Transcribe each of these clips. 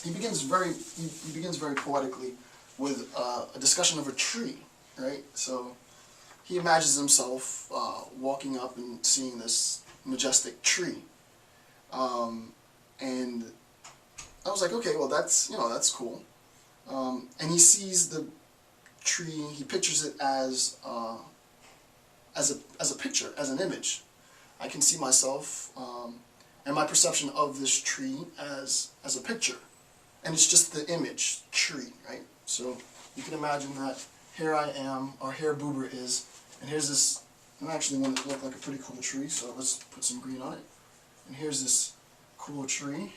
he begins very poetically with a discussion of a tree, right? So he imagines himself walking up and seeing this majestic tree, and I was like, okay, well that's cool. And he sees the tree, he pictures it as a picture, as an image. I can see myself and my perception of this tree as a picture, and it's just the image tree, right? So you can imagine that here I am, or here Buber is, and here's this. I actually want it to look like a pretty cool tree, so let's put some green on it. And here's this cool tree.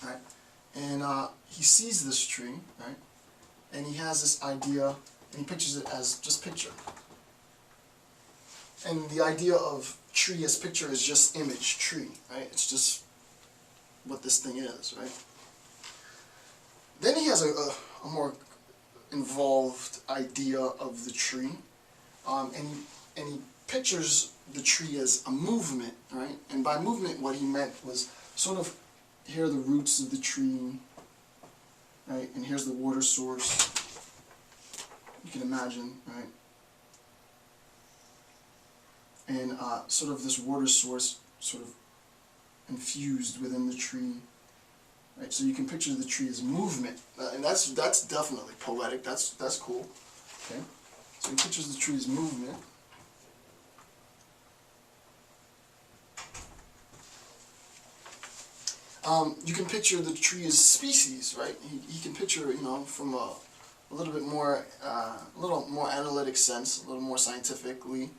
Right? And he sees this tree, right? And he has this idea, and he pictures it as just picture. And the idea of tree as picture is just image, tree, right? It's just what this thing is, right? Then he has a more involved idea of the tree, and he pictures the tree as a movement, right? And by movement, what he meant was sort of, here are the roots of the tree, right? And here's the water source. You can imagine, right? And sort of this water source sort of infused within the tree, right? So you can picture the tree as movement, and that's definitely poetic. That's cool. Okay, so he pictures the tree as movement. You can picture the tree as species, right? He can picture, from a little bit more, analytic sense, a little more scientifically.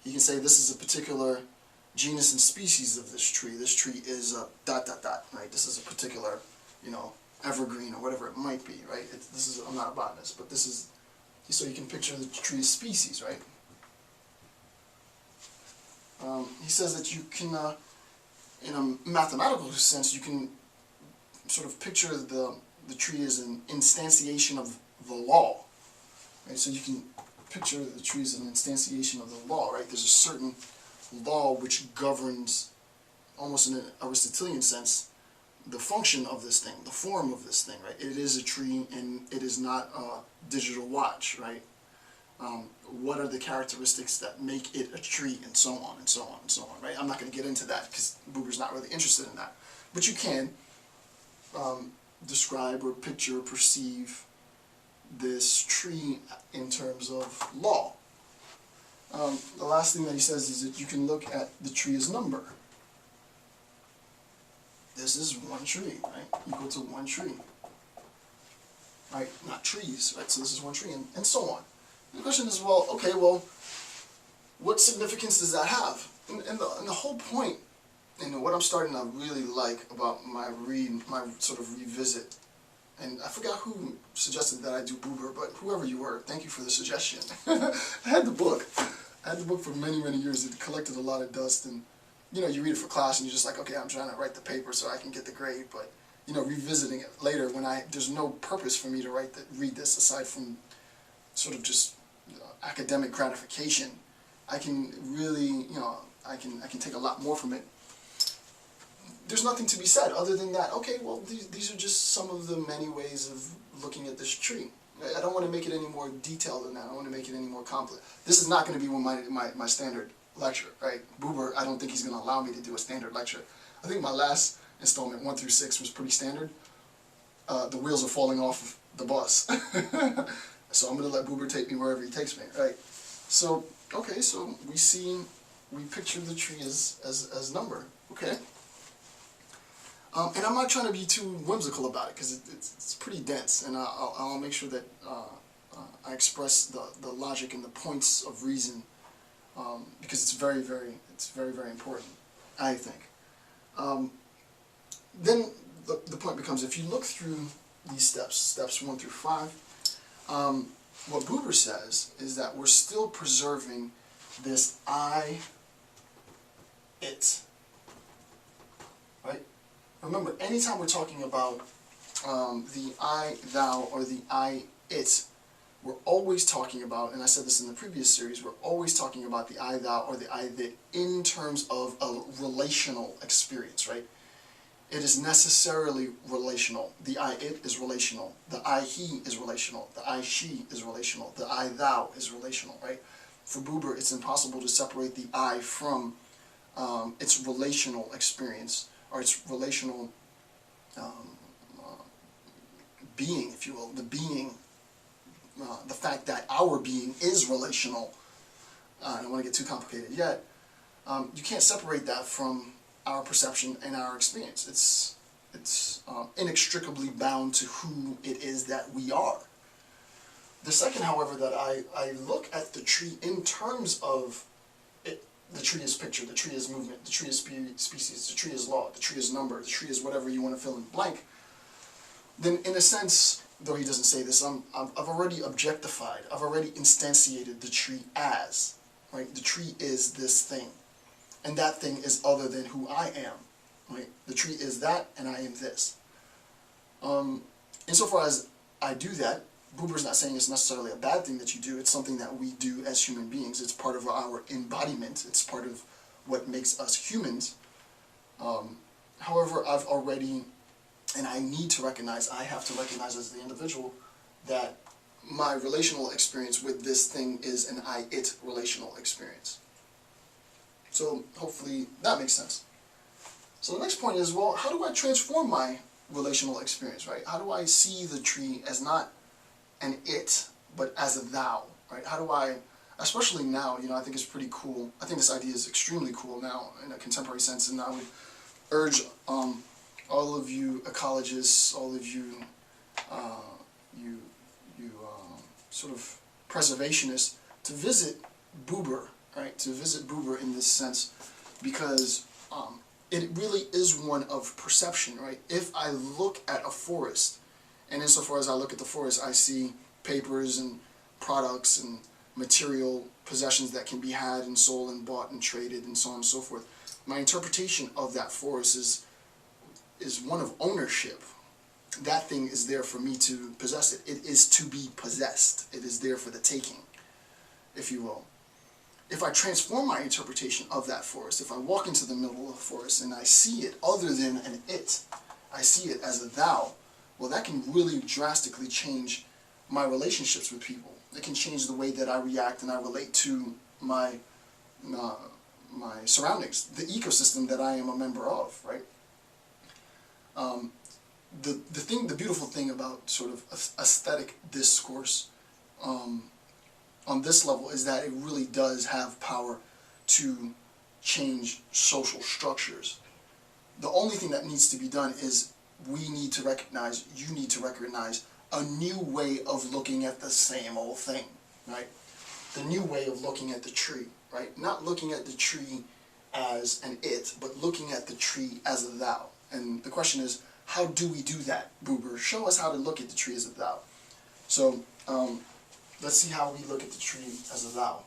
He can say this is a particular genus and species of this tree. This tree is a ... right? This is a particular, evergreen or whatever it might be, right? I'm not a botanist, but this is, so you can picture the tree as species, right? He says that you can, in a mathematical sense, you can sort of picture the tree as an instantiation of the law, right? So you can picture the tree as an instantiation of the law, right? There's a certain law which governs, almost in an Aristotelian sense, the function of this thing, the form of this thing, right? It is a tree and it is not a digital watch, right? What are the characteristics that make it a tree, and so on and so on and so on, right? I'm not going to get into that because Buber's not really interested in that. But you can describe or picture or perceive this tree in terms of law. The last thing that he says is that you can look at the tree as number. This is one tree, right? Equal to one tree. Right? Not trees, right? So this is one tree, and so on. The question is, well, okay, well, what significance does that have? And the whole point, what I'm starting to really like about my sort of revisit, and I forgot who suggested that I do Buber, but whoever you were, thank you for the suggestion. I had the book for many, many years. It collected a lot of dust, and you read it for class, and you're just like, okay, I'm trying to write the paper so I can get the grade, but revisiting it later when there's no purpose for me to read this aside from sort of just academic gratification. I can really, I can take a lot more from it. There's nothing to be said other than that, okay, well, these are just some of the many ways of looking at this tree. I don't want to make it any more detailed than that. I don't want to make it any more complex. This is not going to be my standard lecture, right? Buber, I don't think he's going to allow me to do a standard lecture. I think my last installment, 1 through 6, was pretty standard. The wheels are falling off the bus. So I'm going to let Buber take me wherever he takes me, right? So, okay, so we picture the tree as number, okay? And I'm not trying to be too whimsical about it, because it's pretty dense, and I'll make sure that I express the logic and the points of reason, because it's very, very important, I think. Then the point becomes, if you look through these steps 1 through 5, what Buber says is that we're still preserving this I, it, right? Remember, anytime we're talking about the I, thou, or the I, it, we're always talking about, and I said this in the previous series, we're always talking about the I, thou, or the I, that in terms of a relational experience, right? It is necessarily relational. The I, it is relational. The I, he is relational. The I, she is relational. The I, thou is relational, right? For Buber, it's impossible to separate the I from its relational experience, or its relational being, if you will, the being, the fact that our being is relational. I don't want to get too complicated yet. You can't separate that from our perception and our experience. It's inextricably bound to who it is that we are. The second, however, that I look at the tree in terms of it, the tree is picture, the tree is movement, the tree is species, the tree is law, the tree is number, the tree is whatever you want to fill in blank, then in a sense, though he doesn't say this, I've already objectified, I've already instantiated the tree as, right? The tree is this thing, and that thing is other than who I am, right? The tree is that, and I am this. Insofar as I do that, Buber's not saying it's necessarily a bad thing that you do, it's something that we do as human beings, it's part of our embodiment, it's part of what makes us humans. However, I've already, and I need to recognize, I have to recognize as the individual that my relational experience with this thing is an I-it relational experience. So hopefully that makes sense. So the next point is, well, how do I transform my relational experience, right? How do I see the tree as not an it, but as a thou, right? How do I, especially now, I think it's pretty cool. I think this idea is extremely cool now in a contemporary sense, and I would urge all of you ecologists, all of you, sort of preservationists, to visit Buber, right? To visit Buber in this sense, because it really is one of perception, right? If I look at a forest, and insofar as I look at the forest, I see papers and products and material possessions that can be had and sold and bought and traded and so on and so forth. My interpretation of that forest is one of ownership. That thing is there for me to possess it. It is to be possessed. It is there for the taking, if you will. If I transform my interpretation of that forest, if I walk into the middle of the forest and I see it other than an it, I see it as a thou, well, that can really drastically change my relationships with people. It can change the way that I react and I relate to my surroundings, the ecosystem that I am a member of, right? The beautiful thing about sort of aesthetic discourse on this level is that it really does have power to change social structures. The only thing that needs to be done is we need to recognize, you need to recognize a new way of looking at the same old thing, right? The new way of looking at the tree, right? Not looking at the tree as an it, but looking at the tree as a thou. And the question is, how do we do that, Buber? Show us how to look at the tree as a thou. So, let's see how we look at the tree as a thou.